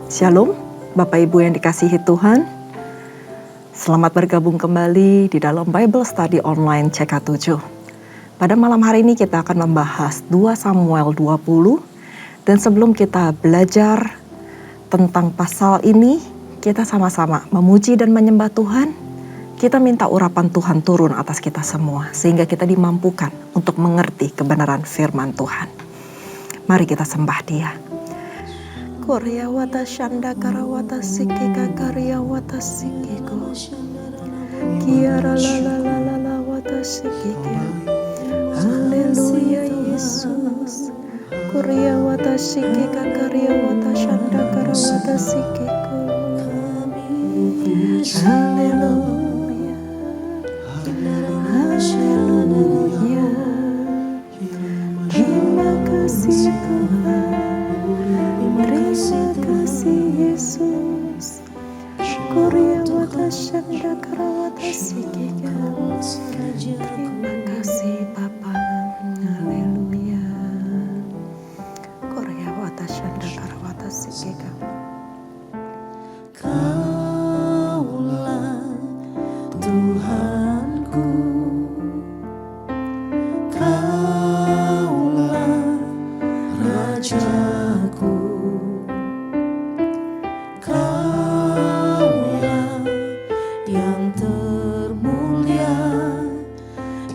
Shalom, Bapak Ibu yang dikasihi Tuhan. Selamat bergabung kembali di dalam Bible Study Online CK7. Pada malam hari ini kita akan membahas 2 Samuel 20. Dan sebelum kita belajar tentang pasal ini, kita sama-sama memuji dan menyembah Tuhan. Kita minta urapan Tuhan turun atas kita semua, sehingga kita dimampukan untuk mengerti kebenaran firman Tuhan. Mari kita sembah Dia. Korea wata shanda karawata sike kakaria wata sike ko kiara la la la la la wata sike ko haleluya Yesus Korea wata sike kakaria wata shanda karawata sike ko haleluya haleluya terima kasih Tuhan. Terima kasih Yesus. Korea wata shanda karawata sikika. Terima kasih Bapa. Haleluya. Korea wata shanda karawata sikika. Kaulah Tuhanku, Kaulah Rajaku.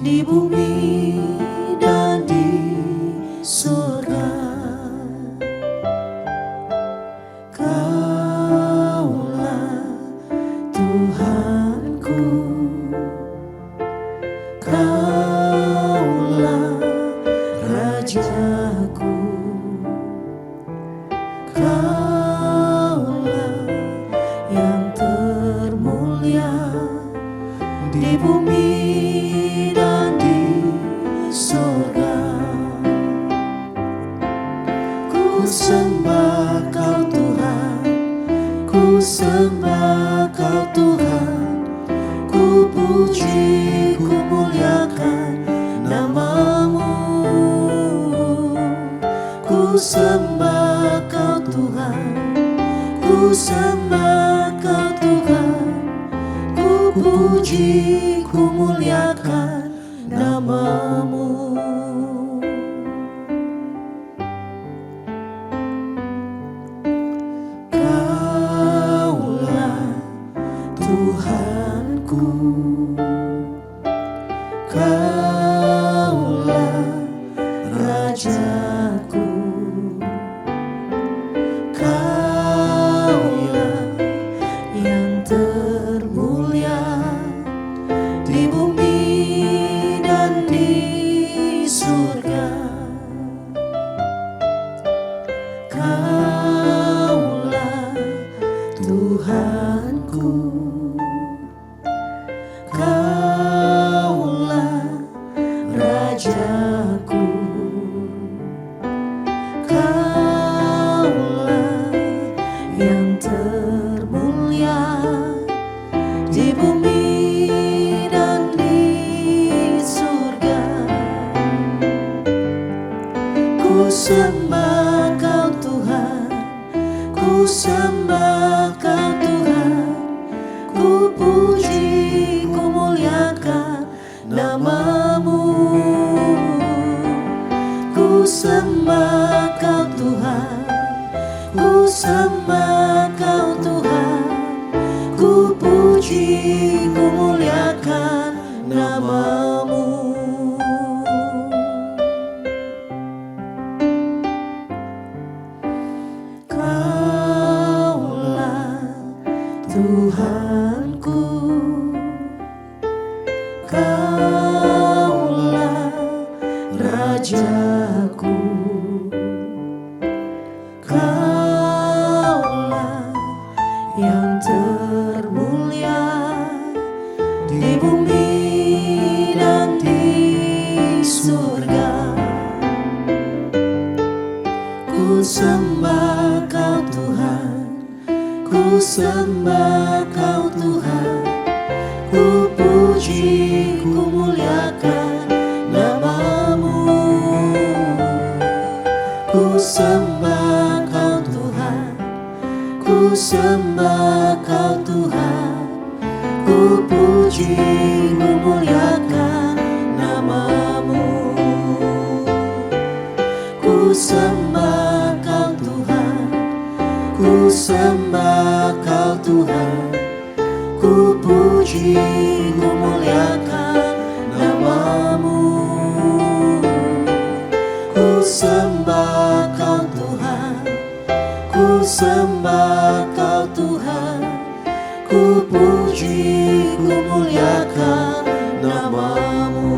Di bumi dan di surga, Kaulah Tuhanku, Kaulah Rajaku, Kaulah yang termulia di bumi dan di surga. Ku sembah Kau Tuhan, ku sembah Kau Tuhan, ku puji, ku muliakan nama-Mu. Ku sembah Kau Tuhan, ku sembah Kau Tuhan, ku puji, ku muliakan nama-Mu. Kaulah Tuhanku, Kaulah Rajaku, Kaulah yang termulia di bumi dan di surga. Kaulah Tuhanku, Kaulah Rajaku, Kaulah yang termulia di bumi dan di surga. Ku sembah Kau Tuhan, ku sembah Kau Tuhan, ku puji, ku muliakan nama-Mu. Ku sembah Kau Tuhan, ku sembah Kau Tuhan, ku puji, ku muliakan nama-Mu. Kaulah Tuhanku, Kaulah Rajaku, Kaulah yang termulia di bumi dan di surga. Ku sembah Kau Tuhan, ku sembah Kau Tuhan, ku puji, ku muliakan nama-Mu. Ku sembah Kau Tuhan, ku sembah Kau Tuhan, ku puji, ku muliakan nama-Mu. Ku sembah Kau Tuhan, ku sembah Kau Tuhan, ku puji, ku muliakan nama-Mu. Ku sembah Kau Tuhan, ku sembah Kau Tuhan, ku puji, ku muliakan nama-Mu.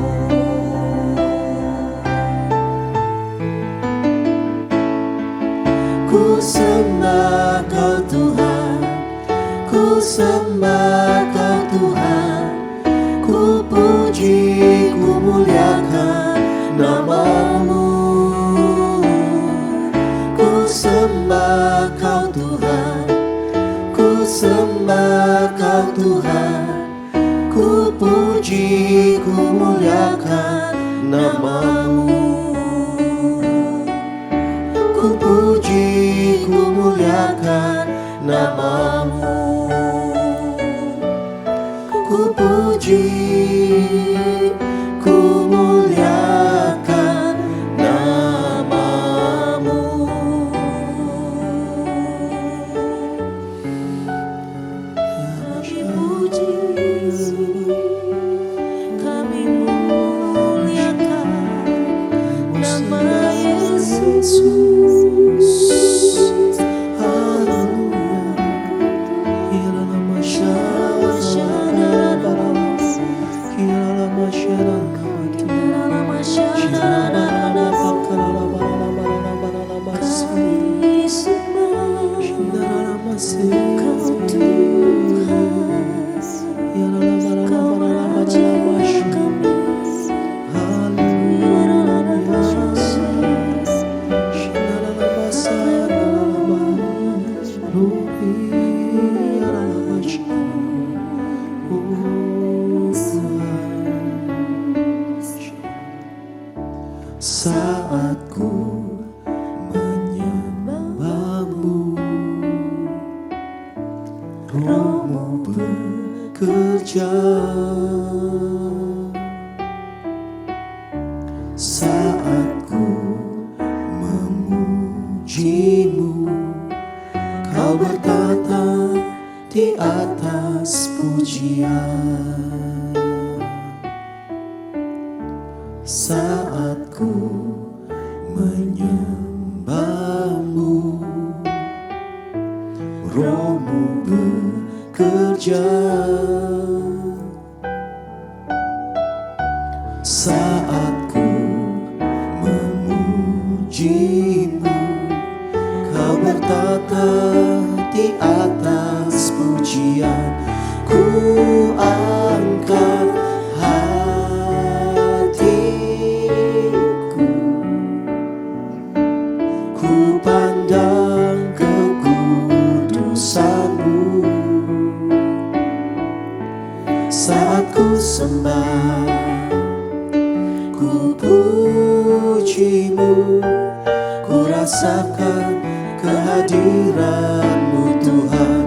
Ku sembah Kau Tuhan, ku sembah Kau Tuhan, ku puji, ku muliakan nama-Mu. Ku sembah Kau Tuhan, ku sembah Kau Tuhan, ku puji, ku muliakan nama-Mu. Ku puji, ku muliakan nama-Mu. Ku puji, ku muliakan nama-Mu. Kami puji, kami muliakan nama Yesus. Saat ku menyembah-Mu, Roh-Mu bekerja. Saat ku memuji-Mu, Kau bertata di atas pujian. Saat ku menyembah-Mu, Roh-Mu bekerja. Saat ku memuji-Mu, Kau bertata di atas pujian. Ku angkat hatiku, ku pandang kekudusan-Mu. Saat ku sembah, ku puji-Mu, ku rasakan kehadiran-Mu Tuhan.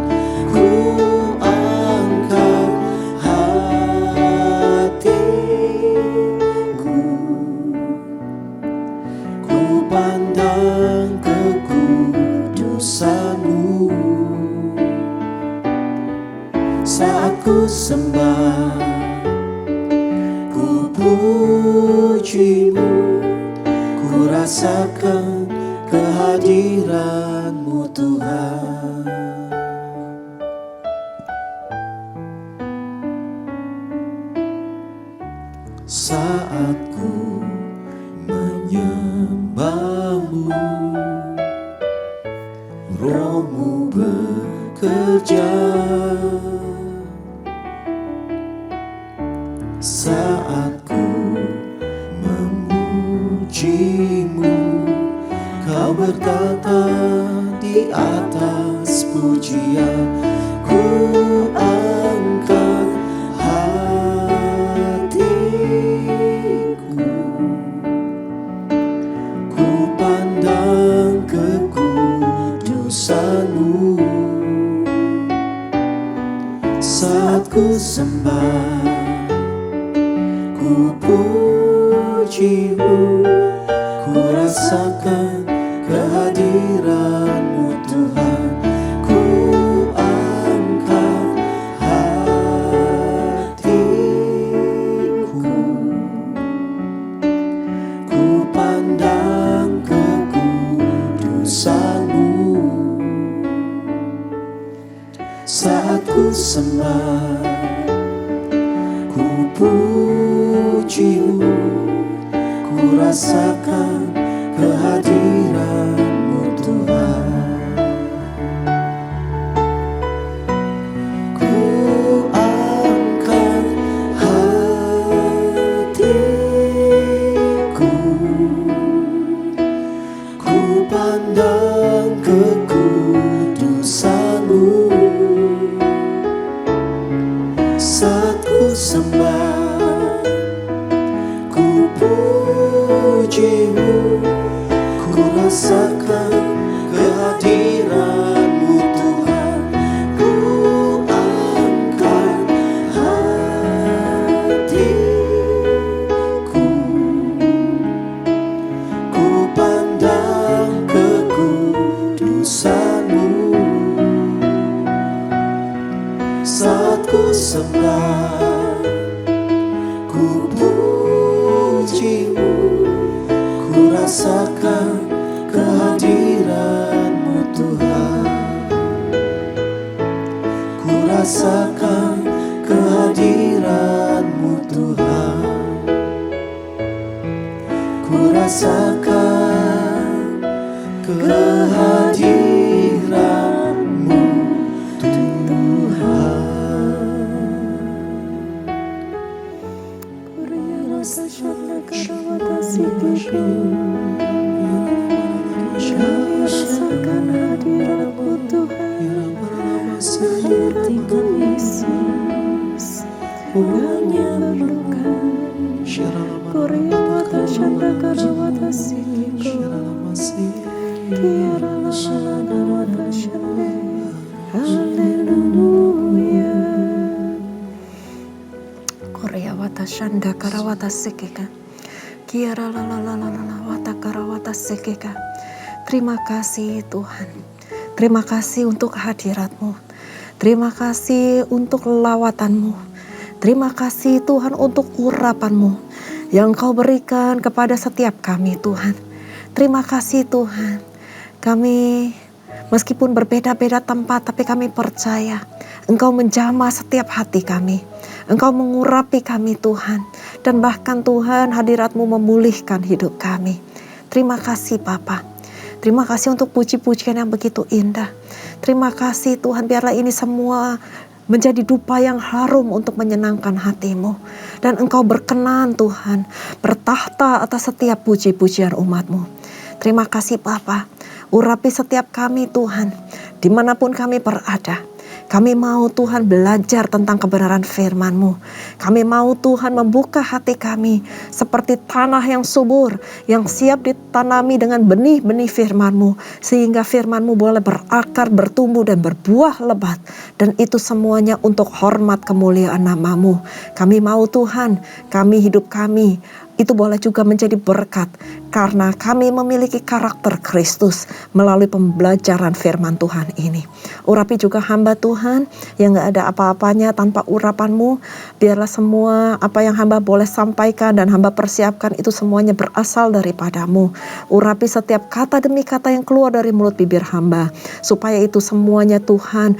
Ku angkat hatiku, ku pandang kekudusan-Mu. Saat ku sembah, ku puji-Mu, ku rasakan kehadiran-Mu Tuhan. Saat ku menyembah-Mu, Roh-Mu bekerja. Saat ku memuji-Mu, Kau bertata di atas pujian. Ku angkat hatiku, ku pandang kekudusan-Mu. ku sembah, ku puji-Mu, ku rasakan kehadiran-Mu Tuhan. Ku angkat hatiku, ku pandang kekudusan-Mu. Saat ku sembah, ku puji-Mu, ku rasakan kehadiran-Mu Tuhan. Ku angkat hatiku, ku pandang kekudusan-Mu. Saat ku sembah, ku puji-Mu, ku rasakan kehadiran-Mu Tuhan. Ku angkat hatiku, ku pandang kekudusan-Mu. Saat ku sembah, ku puji-Mu, ku rasakan kehadiran-Mu Tuhan. Ku rasakan kehadiran-Mu Tuhan. Ku rasakan kehadiran-Mu Tuhan. Rasakan hadirat-Mu Tuhan. Hadirat-Mu Yesus, hanya perlukan. Korea wata shanda karawata sikiko, tiara lala wata shande. Haleluya. Korea wata shanda karawata sikika, tiara lala wata karawata sikika. Terima kasih Tuhan. Terima kasih untuk hadirat-Mu. Terima kasih untuk lawatan-Mu. Terima kasih Tuhan untuk urapan-Mu yang Kau berikan kepada setiap kami Tuhan. Terima kasih Tuhan. Kami meskipun berbeda-beda tempat, tapi kami percaya Engkau menjamah setiap hati kami. Engkau mengurapi kami Tuhan. Dan bahkan Tuhan, hadirat-Mu memulihkan hidup kami. Terima kasih Bapa. Terima kasih untuk puji-pujian yang begitu indah. Terima kasih Tuhan, biarlah ini semua menjadi dupa yang harum untuk menyenangkan hati-Mu. Dan Engkau berkenan Tuhan, bertahta atas setiap puji-pujian umat-Mu. Terima kasih Bapa, urapi setiap kami Tuhan, dimanapun kami berada. Kami mau Tuhan belajar tentang kebenaran firman-Mu. Kami mau Tuhan membuka hati kami seperti tanah yang subur, yang siap ditanami dengan benih-benih firman-Mu. Sehingga firman-Mu boleh berakar, bertumbuh dan berbuah lebat. Dan itu semuanya untuk hormat kemuliaan nama-Mu. Kami mau Tuhan, hidup kami itu boleh juga menjadi berkat karena kami memiliki karakter Kristus melalui pembelajaran firman Tuhan ini. Urapi juga hamba Tuhan yang gak ada apa-apanya tanpa urapan-Mu. Biarlah semua apa yang hamba boleh sampaikan dan hamba persiapkan itu semuanya berasal daripada-Mu. Urapi setiap kata demi kata yang keluar dari mulut bibir hamba, supaya itu semuanya Tuhan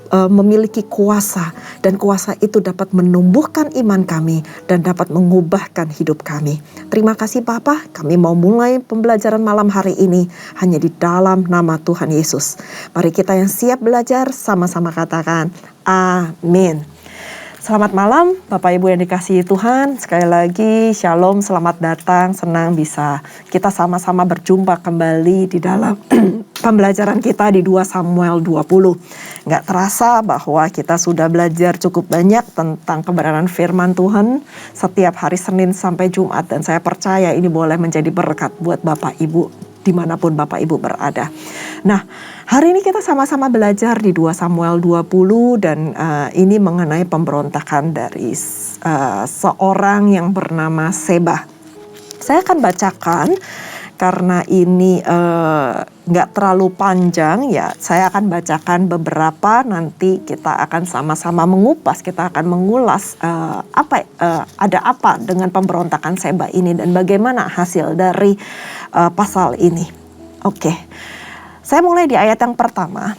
memiliki kuasa, dan kuasa itu dapat menumbuhkan iman kami dan dapat mengubahkan hidup kami. Terima kasih Bapa, kami mau mulai pembelajaran malam hari ini hanya di dalam nama Tuhan Yesus. Mari kita yang siap belajar sama-sama katakan amin. Selamat malam Bapak Ibu yang dikasihi Tuhan. Sekali lagi shalom, selamat datang. Senang bisa kita sama-sama berjumpa kembali di dalam pembelajaran kita di 2 Samuel 20. Nggak terasa bahwa kita sudah belajar cukup banyak tentang kebenaran firman Tuhan setiap hari Senin sampai Jumat. Dan saya percaya ini boleh menjadi berkat buat Bapak Ibu dimanapun Bapak Ibu berada. Nah, hari ini kita sama-sama belajar di 2 Samuel 20 dan ini mengenai pemberontakan dari seorang yang bernama Seba. Saya akan bacakan karena ini nggak terlalu panjang ya, saya akan bacakan beberapa, nanti kita akan sama-sama mengupas, kita akan mengulas ada apa dengan pemberontakan Seba ini dan bagaimana hasil dari pasal ini. Oke, saya mulai di ayat yang pertama.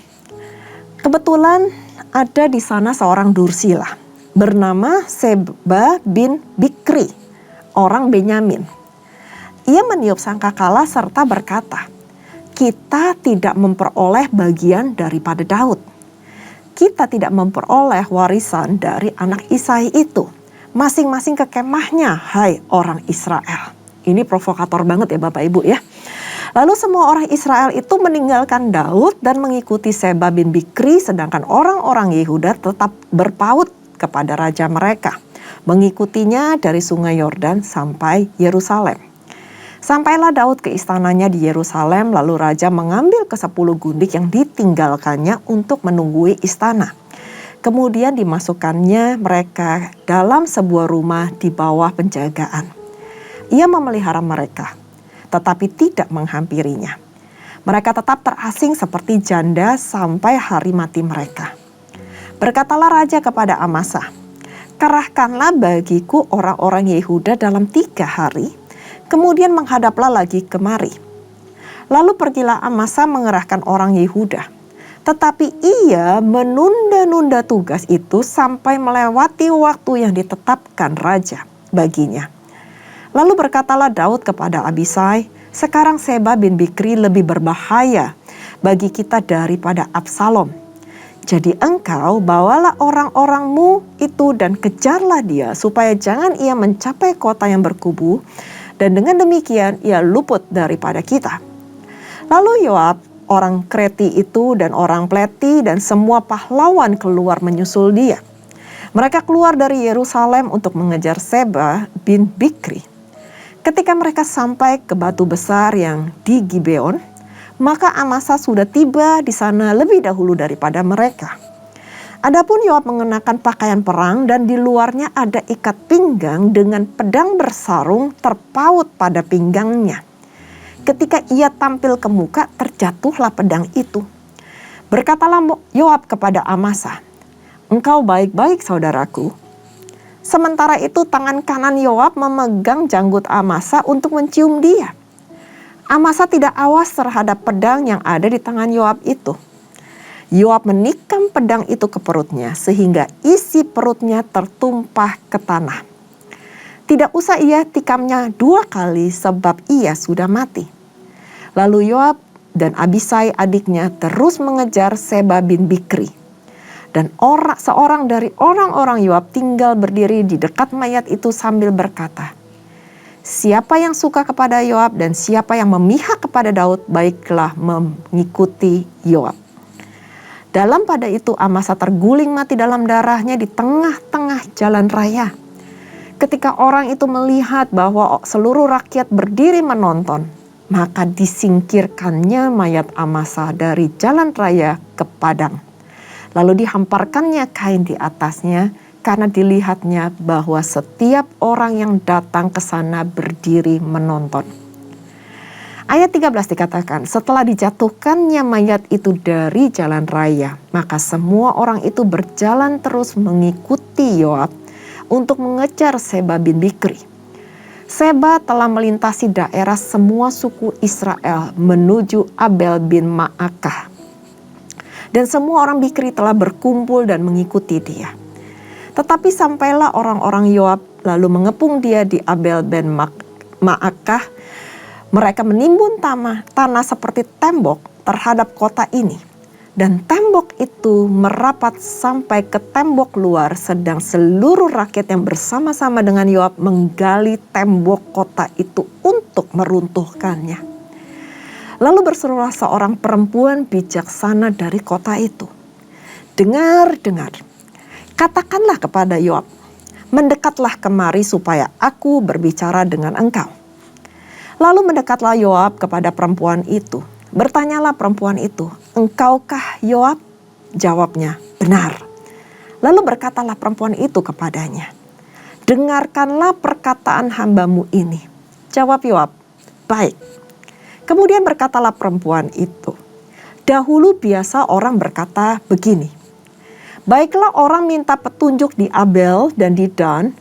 Kebetulan ada di sana seorang Dursila bernama Seba bin Bikri, orang Benyamin. Ia meniup sangkakala serta berkata, kita tidak memperoleh bagian daripada Daud. Kita tidak memperoleh warisan dari anak Isai itu. Masing-masing ke kemahnya, hai orang Israel. Ini provokator banget ya Bapak Ibu ya. Lalu semua orang Israel itu meninggalkan Daud dan mengikuti Seba bin Bikri, sedangkan orang-orang Yehuda tetap berpaut kepada raja mereka, mengikutinya dari sungai Yordan sampai Yerusalem. Sampailah Daud ke istananya di Yerusalem, lalu raja mengambil ke-10 gundik yang ditinggalkannya untuk menunggui istana. Kemudian dimasukkannya mereka dalam sebuah rumah di bawah penjagaan. Ia memelihara mereka, tetapi tidak menghampirinya. Mereka tetap terasing seperti janda sampai hari mati mereka. Berkatalah raja kepada Amasa, kerahkanlah bagiku orang-orang Yehuda dalam 3 hari, kemudian menghadaplah lagi kemari. Lalu pergilah Amasa mengerahkan orang Yehuda. Tetapi ia menunda-nunda tugas itu sampai melewati waktu yang ditetapkan raja baginya. Lalu berkatalah Daud kepada Abisai, sekarang Seba bin Bikri lebih berbahaya bagi kita daripada Absalom. Jadi engkau bawalah orang-orangmu itu dan kejarlah dia supaya jangan ia mencapai kota yang berkubu, dan dengan demikian ia luput daripada kita. Lalu Yoab, orang Kreti itu dan orang Pleti dan semua pahlawan keluar menyusul dia. Mereka keluar dari Yerusalem untuk mengejar Seba bin Bikri. Ketika mereka sampai ke batu besar yang di Gibeon, maka Amasa sudah tiba di sana lebih dahulu daripada mereka. Adapun Yoab mengenakan pakaian perang dan di luarnya ada ikat pinggang dengan pedang bersarung terpaut pada pinggangnya. Ketika ia tampil ke muka, terjatuhlah pedang itu. Berkatalah Yoab kepada Amasa, engkau baik-baik saudaraku. Sementara itu tangan kanan Yoab memegang janggut Amasa untuk mencium dia. Amasa tidak awas terhadap pedang yang ada di tangan Yoab itu. Yoab menikam pedang itu ke perutnya sehingga isi perutnya tertumpah ke tanah. Tidak usah ia tikamnya 2 kali sebab ia sudah mati. Lalu Yoab dan Abisai adiknya terus mengejar Seba bin Bikri. Dan seorang dari orang-orang Yoab tinggal berdiri di dekat mayat itu sambil berkata, siapa yang suka kepada Yoab dan siapa yang memihak kepada Daud, baiklah mengikuti Yoab. Dalam pada itu Amasa terguling mati dalam darahnya di tengah-tengah jalan raya. Ketika orang itu melihat bahwa seluruh rakyat berdiri menonton, maka disingkirkannya mayat Amasa dari jalan raya ke padang. Lalu dihamparkannya kain di atasnya karena dilihatnya bahwa setiap orang yang datang ke sana berdiri menonton. Ayat 13 dikatakan, setelah dijatuhkannya mayat itu dari jalan raya, maka semua orang itu berjalan terus mengikuti Yoab untuk mengejar Seba bin Bikri. Seba telah melintasi daerah semua suku Israel menuju Abel bin Maakah. Dan semua orang Bikri telah berkumpul dan mengikuti dia. Tetapi sampailah orang-orang Yoab lalu mengepung dia di Abel bin Maakah. Mereka menimbun tanah seperti tembok terhadap kota ini. Dan tembok itu merapat sampai ke tembok luar, sedang seluruh rakyat yang bersama-sama dengan Yoab menggali tembok kota itu untuk meruntuhkannya. Lalu berserulah seorang perempuan bijaksana dari kota itu. Dengar, katakanlah kepada Yoab, mendekatlah kemari supaya aku berbicara dengan engkau. Lalu mendekatlah Yoab kepada perempuan itu. Bertanyalah perempuan itu, "Engkaukah Yoab?" Jawabnya, "Benar." Lalu berkatalah perempuan itu kepadanya, "Dengarkanlah perkataan hambamu ini." Jawab Yoab, "Baik." Kemudian berkatalah perempuan itu, "Dahulu biasa orang berkata begini, baiklah orang minta petunjuk di Abel dan di Dan,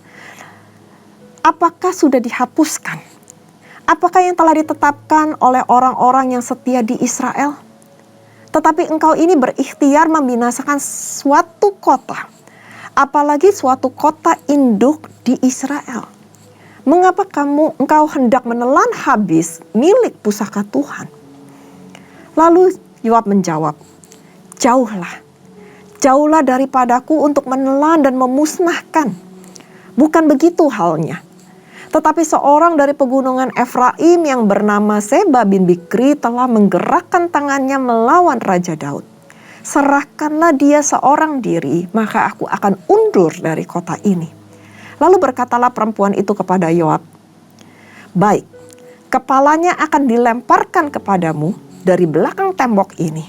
apakah sudah dihapuskan? Apakah yang telah ditetapkan oleh orang-orang yang setia di Israel? Tetapi engkau ini berikhtiar membinasakan suatu kota, apalagi suatu kota induk di Israel. Mengapa engkau hendak menelan habis milik pusaka Tuhan?" Lalu Yoab menjawab, Jauhlah daripadaku untuk menelan dan memusnahkan. Bukan begitu halnya. Tetapi seorang dari pegunungan Efraim yang bernama Seba bin Bikri telah menggerakkan tangannya melawan Raja Daud. Serahkanlah dia seorang diri, maka aku akan undur dari kota ini. Lalu berkatalah perempuan itu kepada Yoab, "Baik, kepalanya akan dilemparkan kepadamu dari belakang tembok ini."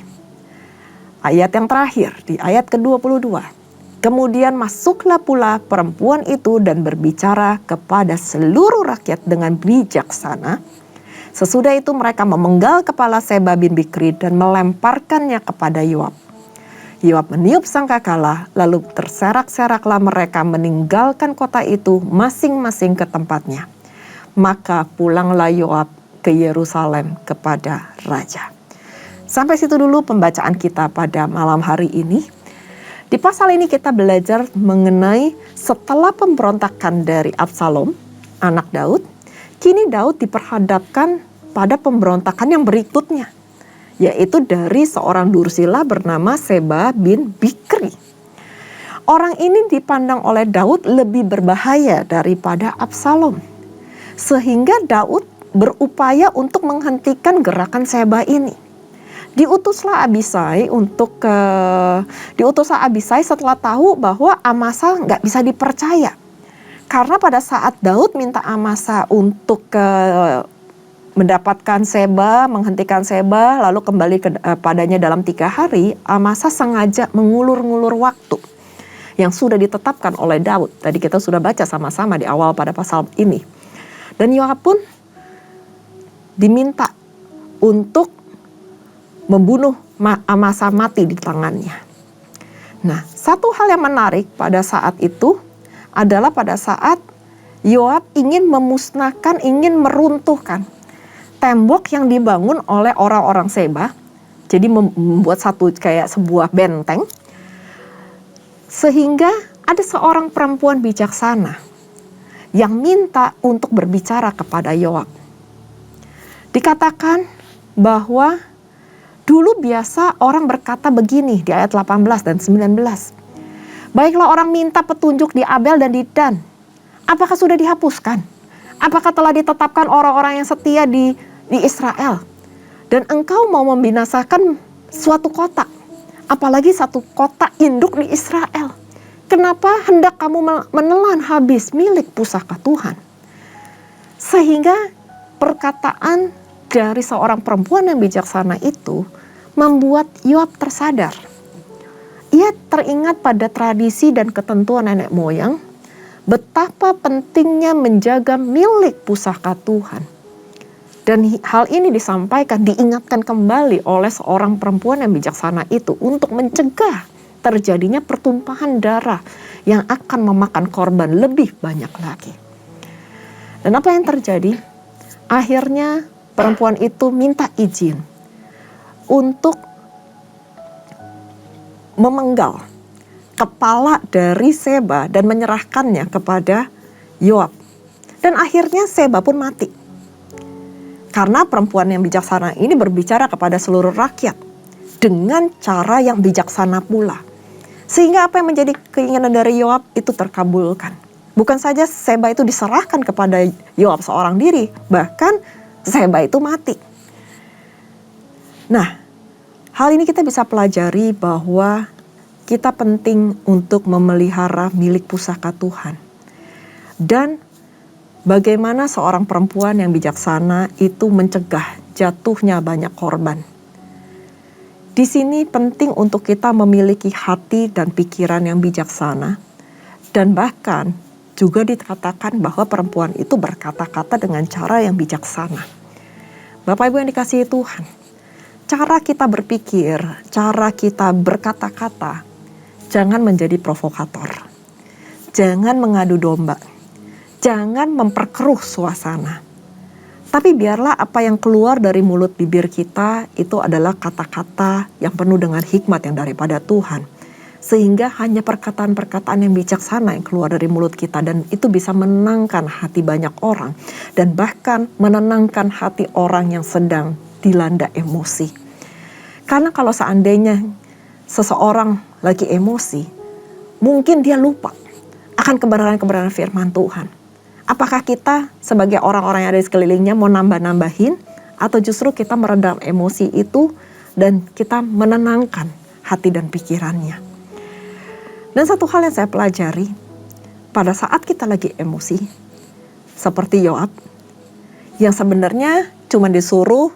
Ayat yang terakhir di ayat ke-22. Kemudian masuklah pula perempuan itu dan berbicara kepada seluruh rakyat dengan bijaksana. Sesudah itu mereka memenggal kepala Seba bin Bikri dan melemparkannya kepada Yoab. Yoab meniup sangkakala, lalu terserak-seraklah mereka meninggalkan kota itu masing-masing ke tempatnya. Maka pulanglah Yoab ke Yerusalem kepada raja. Sampai situ dulu pembacaan kita pada malam hari ini. Di pasal ini kita belajar mengenai setelah pemberontakan dari Absalom, anak Daud, kini Daud diperhadapkan pada pemberontakan yang berikutnya, yaitu dari seorang dursila bernama Seba bin Bikri. Orang ini dipandang oleh Daud lebih berbahaya daripada Absalom, sehingga Daud berupaya untuk menghentikan gerakan Seba ini. Diutuslah Abisai setelah tahu bahwa Amasa nggak bisa dipercaya. Karena pada saat Daud minta Amasa untuk mendapatkan Seba, menghentikan Seba, lalu kembali padanya dalam 3 hari, Amasa sengaja mengulur-ngulur waktu yang sudah ditetapkan oleh Daud. Tadi kita sudah baca sama-sama di awal pada pasal ini. Dan Yoab pun diminta untuk membunuh Amasa mati di tangannya. Nah, satu hal yang menarik pada saat itu adalah pada saat Yoab ingin memusnahkan, ingin meruntuhkan tembok yang dibangun oleh orang-orang Seba. Jadi membuat kayak sebuah benteng. Sehingga ada seorang perempuan bijaksana yang minta untuk berbicara kepada Yoab. Dikatakan bahwa dulu biasa orang berkata begini di ayat 18 dan 19. Baiklah orang minta petunjuk di Abel dan di Dan. Apakah sudah dihapuskan? Apakah telah ditetapkan orang-orang yang setia di Israel? Dan engkau mau membinasakan suatu kota, apalagi satu kota induk di Israel. Kenapa hendak kamu menelan habis milik pusaka Tuhan? Sehingga perkataan dari seorang perempuan yang bijaksana itu membuat Yoab tersadar. Ia teringat pada tradisi dan ketentuan nenek moyang, betapa pentingnya menjaga milik pusaka Tuhan. Dan hal ini disampaikan, diingatkan kembali oleh seorang perempuan yang bijaksana itu untuk mencegah terjadinya pertumpahan darah yang akan memakan korban lebih banyak lagi. Dan apa yang terjadi? Akhirnya perempuan itu minta izin untuk memenggal kepala dari Seba dan menyerahkannya kepada Yoab. Dan akhirnya Seba pun mati. Karena perempuan yang bijaksana ini berbicara kepada seluruh rakyat dengan cara yang bijaksana pula. Sehingga apa yang menjadi keinginan dari Yoab itu terkabulkan. Bukan saja Seba itu diserahkan kepada Yoab seorang diri, bahkan Seba itu mati. Nah, hal ini kita bisa pelajari bahwa kita penting untuk memelihara milik pusaka Tuhan. Dan bagaimana seorang perempuan yang bijaksana itu mencegah jatuhnya banyak korban. Di sini penting untuk kita memiliki hati dan pikiran yang bijaksana, dan bahkan juga dikatakan bahwa perempuan itu berkata-kata dengan cara yang bijaksana. Bapak Ibu yang dikasihi Tuhan, cara kita berpikir, cara kita berkata-kata, jangan menjadi provokator. Jangan mengadu domba. Jangan memperkeruh suasana. Tapi biarlah apa yang keluar dari mulut bibir kita itu adalah kata-kata yang penuh dengan hikmat yang daripada Tuhan. Sehingga hanya perkataan-perkataan yang bijaksana yang keluar dari mulut kita, dan itu bisa menenangkan hati banyak orang. Dan bahkan menenangkan hati orang yang sedang dilanda emosi. Karena kalau seandainya seseorang lagi emosi, mungkin dia lupa akan kebenaran-kebenaran firman Tuhan. Apakah kita sebagai orang-orang yang ada di sekelilingnya mau nambah-nambahin, atau justru kita meredam emosi itu dan kita menenangkan hati dan pikirannya. Dan satu hal yang saya pelajari, pada saat kita lagi emosi, seperti Yoab, yang sebenarnya cuma disuruh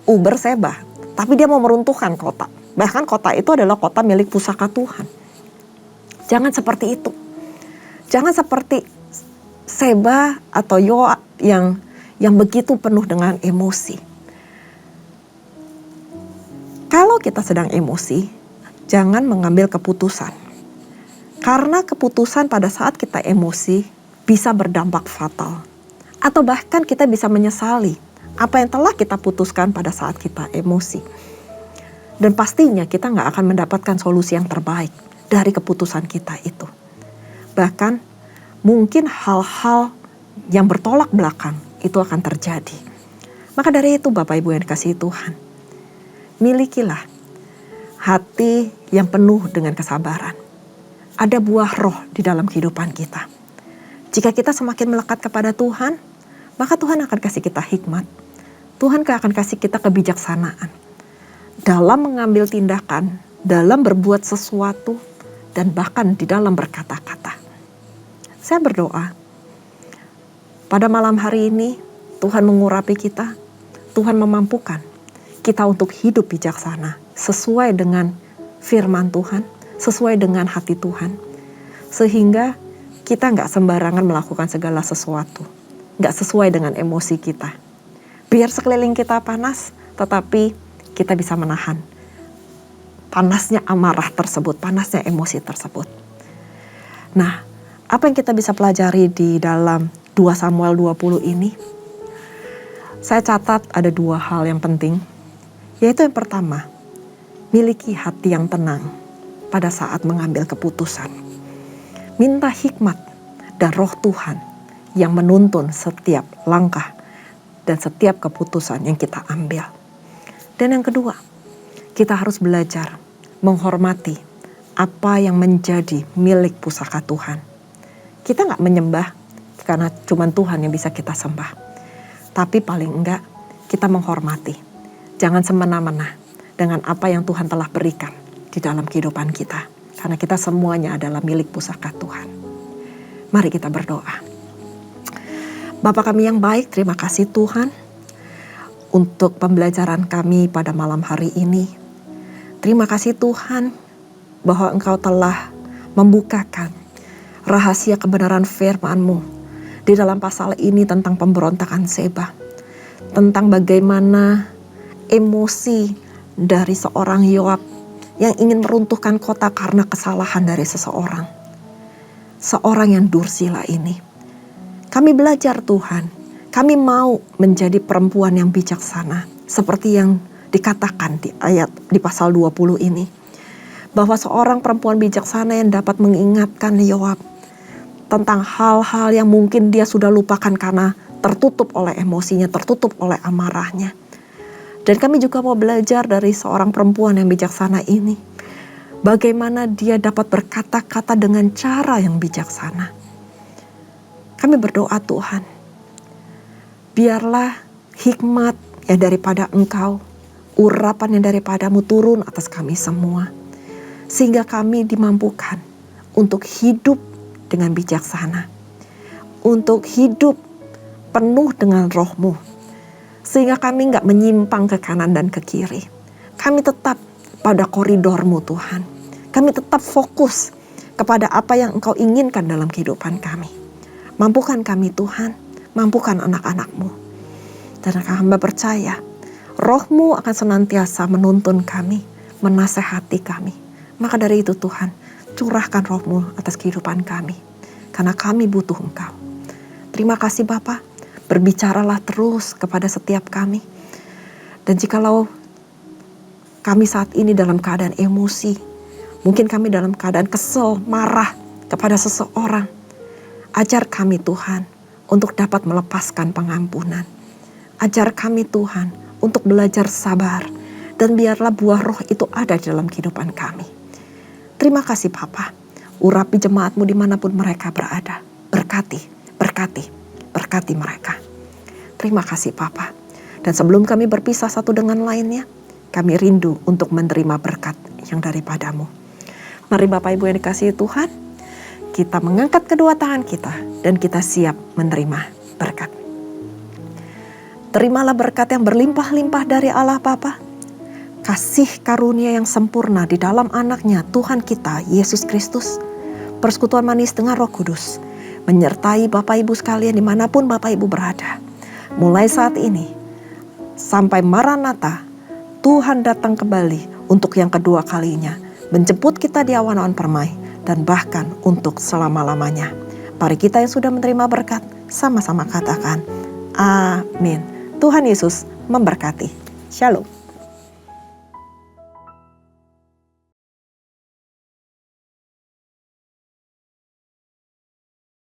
bersebah, tapi dia mau meruntuhkan kota. Bahkan kota itu adalah kota milik pusaka Tuhan. Jangan seperti itu. Jangan seperti Seba atau Yoab yang begitu penuh dengan emosi. Kalau kita sedang emosi, jangan mengambil keputusan. Karena keputusan pada saat kita emosi bisa berdampak fatal. Atau bahkan kita bisa menyesali apa yang telah kita putuskan pada saat kita emosi. Dan pastinya kita nggak akan mendapatkan solusi yang terbaik dari keputusan kita itu. Bahkan mungkin hal-hal yang bertolak belakang itu akan terjadi. Maka dari itu Bapak Ibu yang dikasihi Tuhan, milikilah hati yang penuh dengan kesabaran. Ada buah roh di dalam kehidupan kita. Jika kita semakin melekat kepada Tuhan, maka Tuhan akan kasih kita hikmat. Tuhan akan kasih kita kebijaksanaan dalam mengambil tindakan, dalam berbuat sesuatu, dan bahkan di dalam berkata-kata. Saya berdoa, pada malam hari ini Tuhan mengurapi kita, Tuhan memampukan kita untuk hidup bijaksana, sesuai dengan firman Tuhan, sesuai dengan hati Tuhan. Sehingga kita nggak sembarangan melakukan segala sesuatu, nggak sesuai dengan emosi kita. Biar sekeliling kita panas, tetapi kita bisa menahan panasnya amarah tersebut, panasnya emosi tersebut. Nah, apa yang kita bisa pelajari di dalam 2 Samuel 20 ini? Saya catat ada 2 hal yang penting. Yaitu yang pertama, miliki hati yang tenang pada saat mengambil keputusan. Minta hikmat dan roh Tuhan yang menuntun setiap langkah dan setiap keputusan yang kita ambil. Dan yang kedua, kita harus belajar menghormati apa yang menjadi milik pusaka Tuhan. Kita nggak menyembah karena cuma Tuhan yang bisa kita sembah. Tapi paling enggak kita menghormati. Jangan semena-mena dengan apa yang Tuhan telah berikan di dalam kehidupan kita. Karena kita semuanya adalah milik pusaka Tuhan. Mari kita berdoa. Bapa kami yang baik, terima kasih Tuhan untuk pembelajaran kami pada malam hari ini. Terima kasih Tuhan bahwa Engkau telah membukakan rahasia kebenaran firman-Mu di dalam pasal ini tentang pemberontakan Seba. Tentang bagaimana emosi dari seorang Yoab yang ingin meruntuhkan kota karena kesalahan dari seseorang. Seorang yang dursila ini. Kami belajar Tuhan, kami mau menjadi perempuan yang bijaksana. Seperti yang dikatakan di pasal 20 ini. Bahwa seorang perempuan bijaksana yang dapat mengingatkan Yoab tentang hal-hal yang mungkin dia sudah lupakan karena tertutup oleh emosinya, tertutup oleh amarahnya. Dan kami juga mau belajar dari seorang perempuan yang bijaksana ini. Bagaimana dia dapat berkata-kata dengan cara yang bijaksana. Kami berdoa Tuhan, biarlah hikmat yang daripada Engkau, urapan yang daripadamu turun atas kami semua. Sehingga kami dimampukan untuk hidup dengan bijaksana. Untuk hidup penuh dengan Roh-Mu, sehingga kami nggak menyimpang ke kanan dan ke kiri. Kami tetap pada koridor-Mu Tuhan. Kami tetap fokus kepada apa yang Engkau inginkan dalam kehidupan kami. Mampukan kami Tuhan, mampukan anak-anak-Mu. Dan hamba percaya, Roh-Mu akan senantiasa menuntun kami, menasehati kami. Maka dari itu Tuhan, curahkan Roh-Mu atas kehidupan kami. Karena kami butuh Engkau. Terima kasih Bapa, berbicaralah terus kepada setiap kami. Dan jikalau kami saat ini dalam keadaan emosi, mungkin kami dalam keadaan kesel, marah kepada seseorang, ajar kami Tuhan untuk dapat melepaskan pengampunan. Ajar kami Tuhan untuk belajar sabar, dan biarlah buah Roh itu ada di dalam kehidupan kami. Terima kasih Bapa, urapi jemaat-Mu dimanapun mereka berada. Berkati, berkati, berkati mereka. Terima kasih Bapa. Dan sebelum kami berpisah satu dengan lainnya, kami rindu untuk menerima berkat yang daripada-Mu. Mari Bapak Ibu yang dikasihi Tuhan, kita mengangkat kedua tangan kita dan kita siap menerima berkat. Terimalah berkat yang berlimpah-limpah dari Allah Bapa, kasih karunia yang sempurna di dalam anaknya Tuhan kita Yesus Kristus, persekutuan manis dengan Roh Kudus, menyertai Bapak Ibu sekalian dimanapun Bapak Ibu berada. Mulai saat ini sampai Maranatha, Tuhan datang kembali untuk yang kedua kalinya, menjemput kita di awan-awan permai, dan bahkan untuk selama-lamanya. Mari kita yang sudah menerima berkat, sama-sama katakan, amin. Tuhan Yesus memberkati. Shalom.